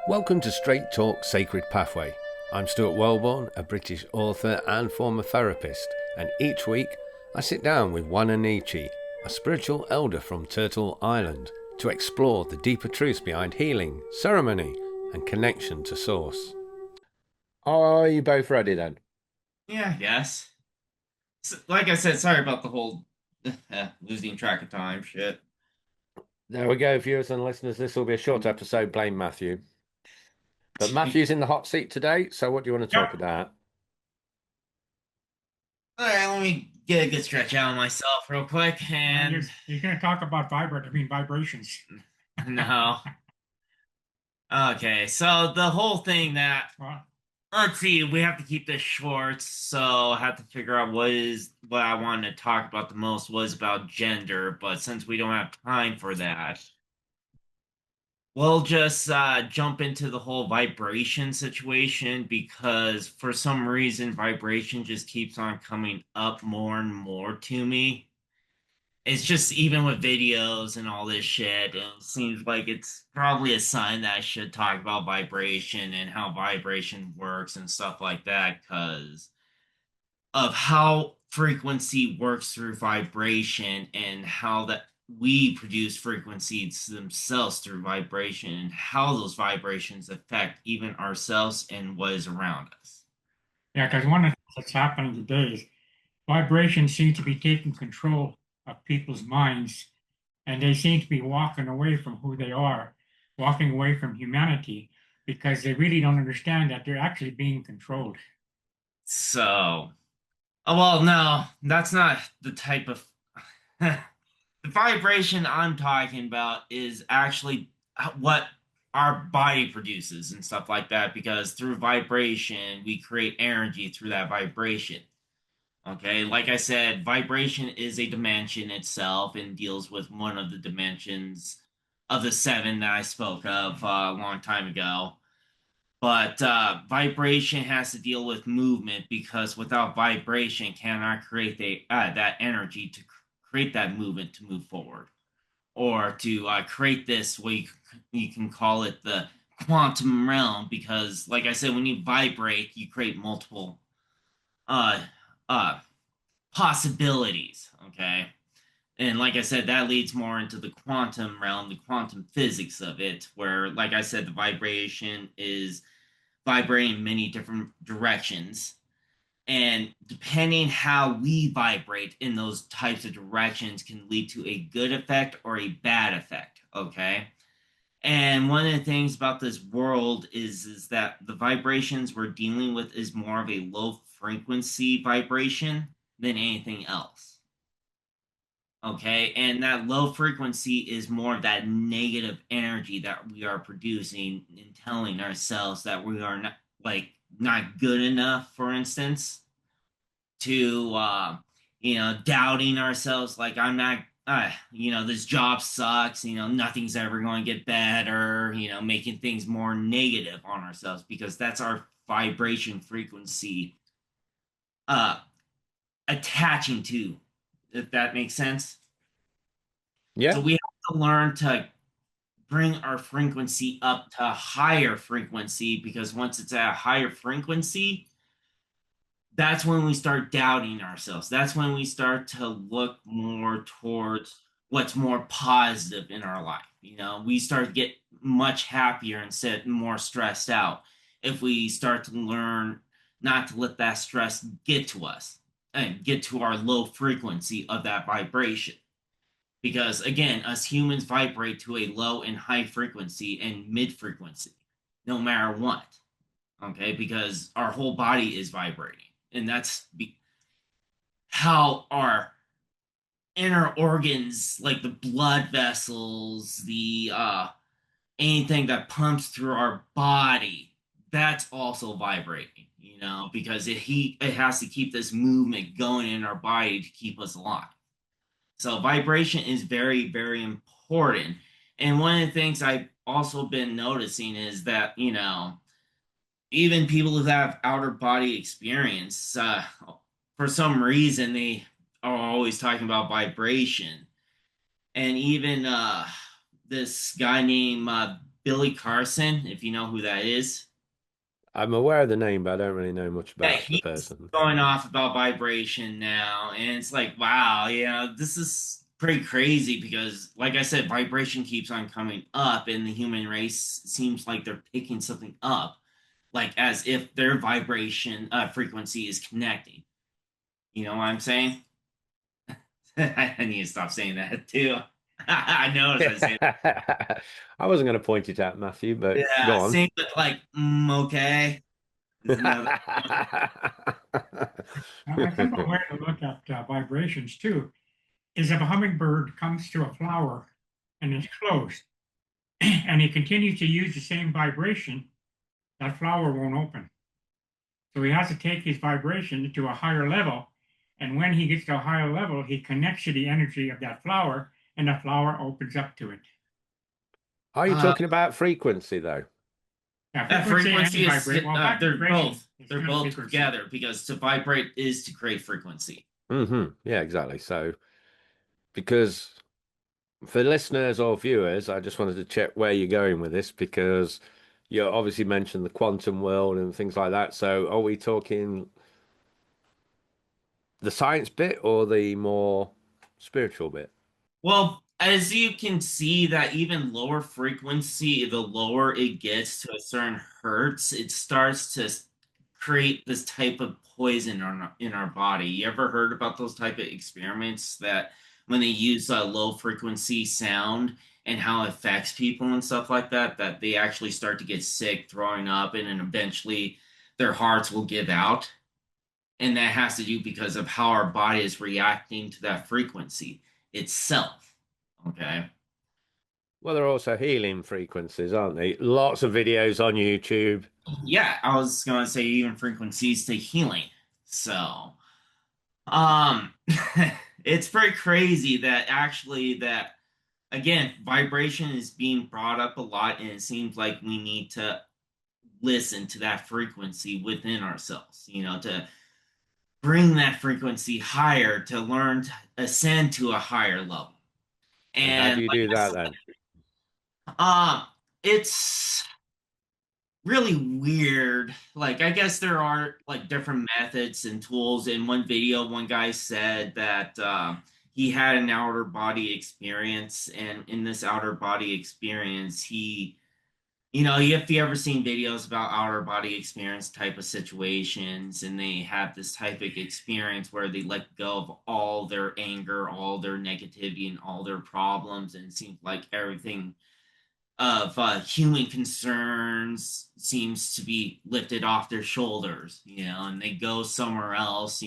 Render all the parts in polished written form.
Welcome to Straight Talk Sacred Pathway. I'm Stuart Wellborn, a British author and former therapist, and each week I sit down with Juan Anichi, a spiritual elder from Turtle Island, to explore the deeper truths behind healing, ceremony, and connection to Source. Are you both ready then? Yeah, I guess. Like I said, sorry about the whole losing track of time shit. There we go, viewers and listeners. This will be a short episode. Blame Matthew. But Matthew's in the hot seat today, so what do you want to talk Yep. about? All right, let me get a good stretch out of myself real quick. And And you're going to talk about vibrations. no. Okay, so the whole thing that Well, let's see, we have to keep this short, so I have to figure out what I wanted to talk about the most was about gender, but since we don't have time for that, we'll just jump into the whole vibration situation because for some reason, vibration just keeps on coming up more and more to me. It's just even with videos and all this shit, it seems like it's probably a sign that I should talk about vibration and how vibration works and stuff like that because of how frequency works through vibration and how that we produce frequencies themselves through vibration and how those vibrations affect even ourselves and what is around us. yeah, because one of the things that's happening today is vibrations seem to be taking control of people's minds, and they seem to be walking away from who they are, walking away from humanity, because they really don't understand that they're actually being controlled. So, oh, well, no, that's not the type of the vibration I'm talking about is actually what our body produces and stuff like that because through vibration we create energy through that vibration. Okay, like I said, vibration is a dimension itself and deals with one of the dimensions of the seven that I spoke of a long time ago. But vibration has to deal with movement because without vibration, cannot create that energy to create that movement to move forward or to create this. You can call it the quantum realm because, like I said, when you vibrate, you create multiple uh, uh, possibilities. Okay. And like I said, that leads more into the quantum realm, the quantum physics of it, where, like I said, the vibration is vibrating many different directions. And depending how we vibrate in those types of directions can lead to a good effect or a bad effect. Okay. And one of the things about this world is that the vibrations we're dealing with is more of a low frequency vibration than anything else. Okay. And that low frequency is more of that negative energy that we are producing and telling ourselves that we are not not good enough, for instance, to doubting ourselves like I'm not this job sucks, nothing's ever going to get better, making things more negative on ourselves because that's our vibration frequency uh attaching to, if that makes sense. So Yeah. we have to learn to bring our frequency up to a higher frequency because once it's at a higher frequency, that's when we start doubting ourselves. That's when we start to look more towards what's more positive in our life. We start to get much happier instead more stressed out if we start to learn not to let that stress get to us and get to our low frequency of that vibration. Because again, us humans vibrate to a low and high frequency and mid frequency, no matter what. Okay, because our whole body is vibrating, and how our inner organs, like the blood vessels, the anything that pumps through our body, that's also vibrating. Because it has to keep this movement going in our body to keep us alive. So vibration is very, very important. And one of the things I've also been noticing is that, even people who have outer body experience, for some reason, they are always talking about vibration. And even this guy named Billy Carson, if you know who that is. I'm aware of the name, but I don't really know much Yeah, about the he's person. going off about vibration now, and it's like, wow, this is pretty crazy because, like I said, vibration keeps on coming up, and the human race seems like they're picking something up, like as if their vibration frequency is connecting. You know what I'm saying? I need to stop saying that too. I noticed I say, I wasn't going to point it out, Matthew, but yeah, go on. same, but like, okay, is another. I think a way to look at vibrations too is if a hummingbird comes to a flower and it's closed, and he continues to use the same vibration, that flower won't open. So he has to take his vibration to a higher level. And when he gets to a higher level, he connects to the energy of that flower, and the flower opens up to it. Are you Uh, talking about frequency, though? Now, that frequency and frequency is vibrate. Well, they're vibration both is they're kind of both frequency. together because to vibrate is to create frequency. Yeah, exactly. So, because for listeners or viewers, I just wanted to check where you're going with this because you obviously mentioned the quantum world and things like that. So, are we talking the science bit or the more spiritual bit? Well, as you can see, that even lower frequency, the lower it gets to a certain hertz, it starts to create this type of poison in our body. You ever heard about those type of experiments that when they use low frequency sound and how it affects people and stuff like that, that they actually start to get sick, throwing up, and then eventually their hearts will give out? And that has to do because of how our body is reacting to that frequency itself. Okay. Well, there are also healing frequencies, aren't they? Lots of videos on YouTube. Yeah, I was gonna say even frequencies to healing. So, um, it's pretty crazy that actually that again vibration is being brought up a lot, and it seems like we need to listen to that frequency within ourselves. To bring that frequency higher to learn to ascend to a higher level. And how do And you do that then? it's really weird. Like, I guess there are like different methods and tools. In one video, one guy said that he had an outer body experience, and in this outer body experience, if you ever seen videos about outer body experience type of situations, and they have this type of experience where they let go of all their anger, all their negativity, and all their problems, and it seems like everything of human concerns seems to be lifted off their shoulders, and they go somewhere else.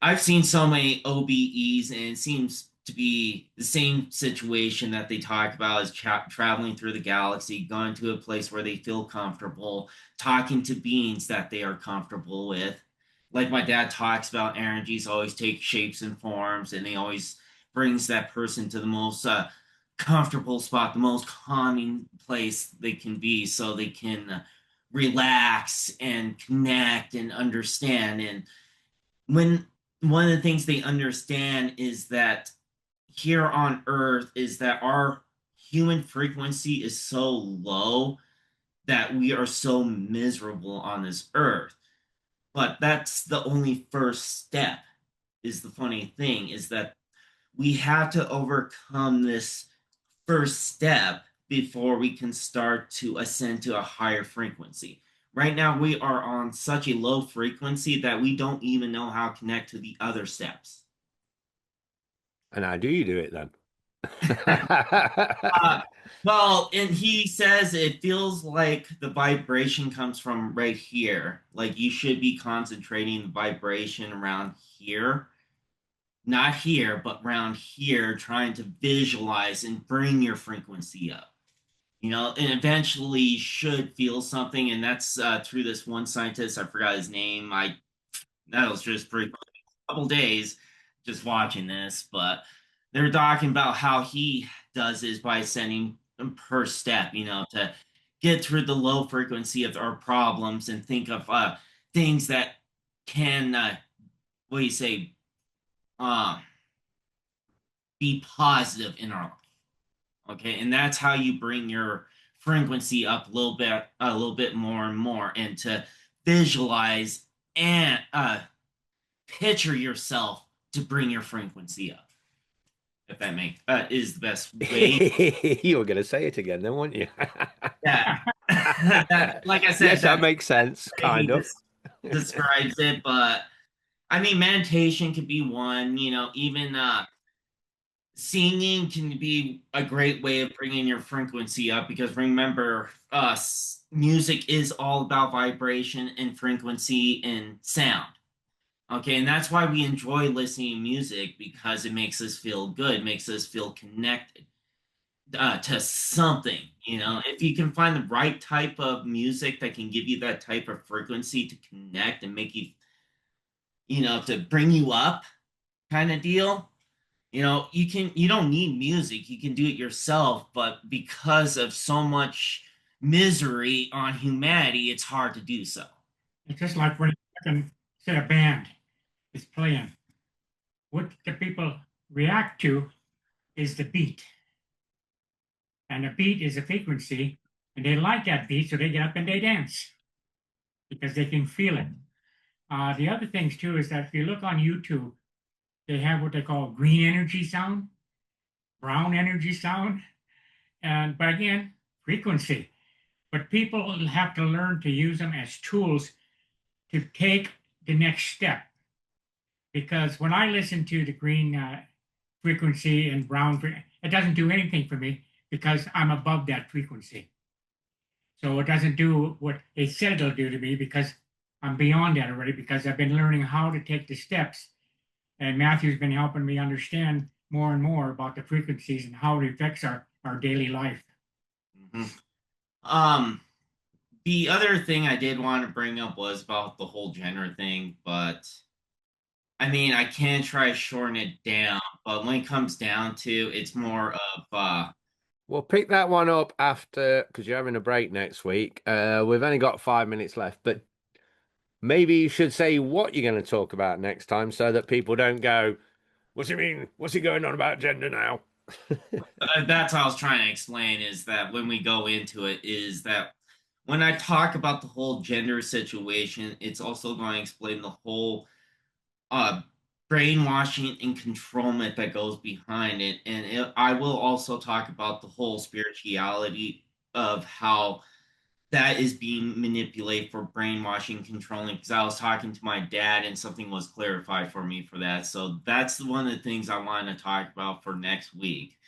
I've seen so many OBEs, and it seems to be the same situation that they talk about as traveling through the galaxy, going to a place where they feel comfortable, talking to beings that they are comfortable with. Like my dad talks about, energies always take shapes and forms, and they always brings that person to the most comfortable spot, the most calming place they can be, so they can relax and connect and understand. And when one of the things they understand is that here on earth is that our human frequency is so low that we are so miserable on this earth, but that's the only first step. Is the funny thing is that we have to overcome this first step before we can start to ascend to a higher frequency. Right now, we are on such a low frequency that we don't even know how to connect to the other steps. And how do you do it then? uh, well, and he says it feels like the vibration comes from right here. Like you should be concentrating the vibration around here, not here, but around here, trying to visualize and bring your frequency up. And eventually you should feel something, and that's through this one scientist. I forgot his name. That was just for a couple days just watching this, but they were talking about how he does is by sending per step, to get through the low frequency of our problems and think of things that can, what do you say, uh, be positive in our life. Okay, and that's how you bring your frequency up a little bit more and more, and to visualize and picture yourself to bring your frequency up. If that makes is the best way. You were going to say it again, then, weren't you? Yeah, like I said, Yes, that that's makes sense, the way he kind of. describes it. But I mean, meditation could be one. Even singing can be a great way of bringing your frequency up, because remember, music is all about vibration and frequency and sound. Okay, and that's why we enjoy listening to music, because it makes us feel good, makes us feel connected to something. If you can find the right type of music that can give you that type of frequency to connect and make you, to bring you up, kind of deal. You don't need music, you can do it yourself, but because of so much misery on humanity, it's hard to do so. It's just like when you can say a band is playing. What the people react to is the beat. And a beat is a frequency, and they like that beat, so they get up and they dance because they can feel it. The other things too is that if you look on YouTube, they have what they call green energy sound, brown energy sound, and but again, frequency. But people have to learn to use them as tools to take the next step. Because when I listen to the green frequency and brown, it doesn't do anything for me because I'm above that frequency. So it doesn't do what they said it'll do to me because I'm beyond that already, because I've been learning how to take the steps. And Matthew's been helping me understand more and more about the frequencies and how it affects our daily life. Mm-hmm. The other thing I did want to bring up was about the whole gender thing, but I mean, I can try to shorten it down, but when it comes down to, it's more of We'll pick that one up after, because you're having a break next week. We've only got 5 minutes left, but maybe you should say what you're going to talk about next time so that people don't go, what's he mean? What's he going on about gender now? that's what I was trying to explain, is that when we go into it, is that when I talk about the whole gender situation, it's also going to explain the whole uh brainwashing and controlment that goes behind it. And I will also talk about the whole spirituality of how that is being manipulated for brainwashing and controlling, because I was talking to my dad and something was clarified for me for that. So that's one of the things I wanted to talk about for next week.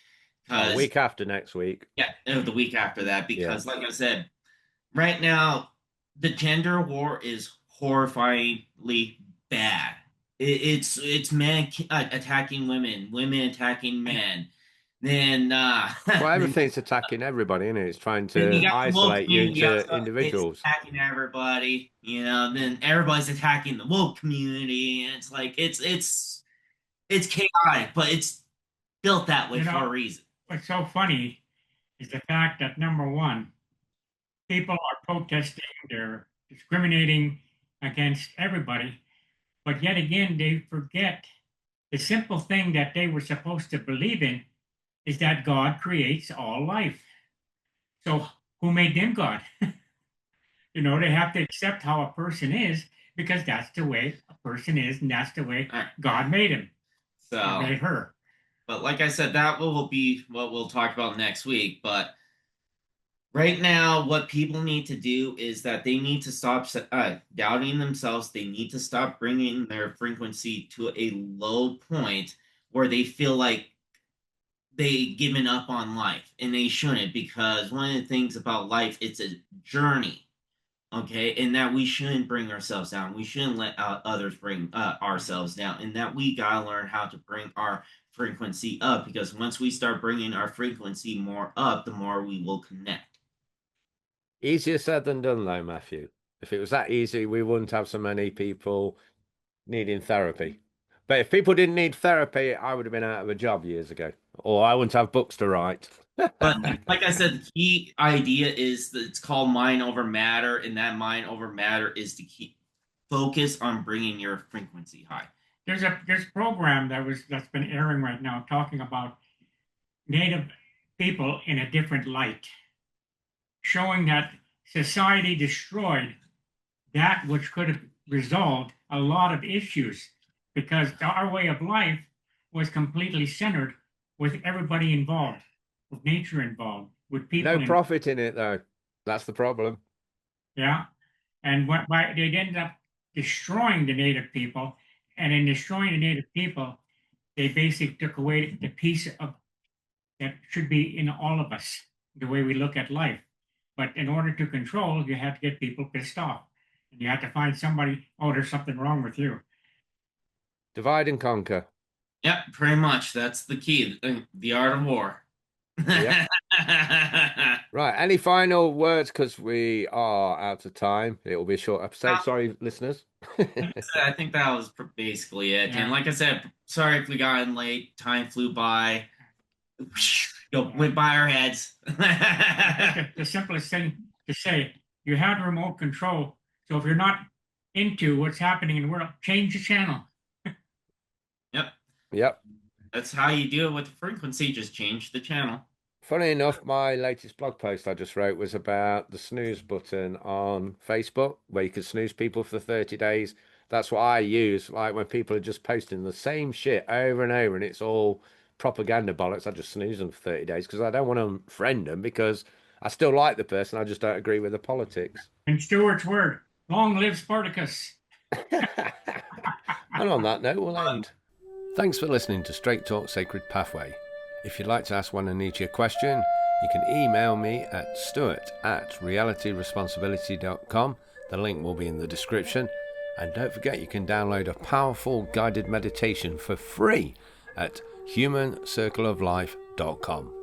A Because week after next week. yeah, the week after that, Yeah. because like I said, right now the gender war is horrifyingly bad. It's men attacking women, women attacking men. Then Well, then, everything's attacking everybody, isn't it? It's trying then you to got the woke isolate you community, you got into stuff, it's individuals. attacking everybody. Then everybody's attacking the woke community, and it's like it's chaotic, but it's built that way for a reason. What's so funny is the fact that number one, people are protesting, they're discriminating against everybody, but yet again, they forget the simple thing that they were supposed to believe in is that God creates all life. So who made them God? They have to accept how a person is because that's the way a person is, and that's the way God made him. So made her. But like I said, that will be what we'll talk about next week. But right now, what people need to do is that they need to stop doubting themselves. They need to stop bringing their frequency to a low point where they feel like they given up on life, and they shouldn't, because one of the things about life, it's a journey. Okay, and that we shouldn't bring ourselves down. We shouldn't let others bring ourselves down, and that we gotta learn how to bring our frequency up, because once we start bringing our frequency more up, the more we will connect. Easier said than done, though, Matthew. If it was that easy, we wouldn't have so many people needing therapy. But if people didn't need therapy, I would have been out of a job years ago, or I wouldn't have books to write. But like I said, the key idea is that it's called mind over matter, and that mind over matter is to keep focus on bringing your frequency high. There's a program that's been airing right now talking about Native people in a different light. showing that society destroyed that which could have resolved a lot of issues because our way of life was completely centered with everybody involved, with nature involved, with people. No profit in it, though. That's the problem. Yeah. And they ended up destroying the native people. And in destroying the native people, they basically took away the piece of that should be in all of us, the way we look at life. But in order to control, you have to get people pissed off. And you have to find somebody, oh, there's something wrong with you. Divide and conquer. Yep, pretty much. That's the key. The art of war. Yep. Right. Any final words? Because we are out of time. It will be a short episode. Sorry, listeners. I think that was basically it. Yeah. And like I said, sorry if we got in late. Time flew by. Went by our heads. The simplest thing to say, you have remote control. So if you're not into what's happening in the world, change the channel. Yep. That's how you deal with the frequency. Just change the channel. Funny enough, my latest blog post I just wrote was about the snooze button on Facebook, where you can snooze people for 30 days. That's what I use. Like when people are just posting the same shit over and over and it's all propaganda bollocks, I just snooze them for 30 days because I don't want to friend them because I still like the person. I just don't agree with the politics. In Stuart's word, long live Spartacus. And on that note, we'll end. Thanks for listening to Straight Talk Sacred Pathway. If you'd like to ask Juan and Nietzsche a question, you can email me at stuart@realityresponsibility.com. The link will be in the description. And don't forget, you can download a powerful guided meditation for free at humancircleoflife.com.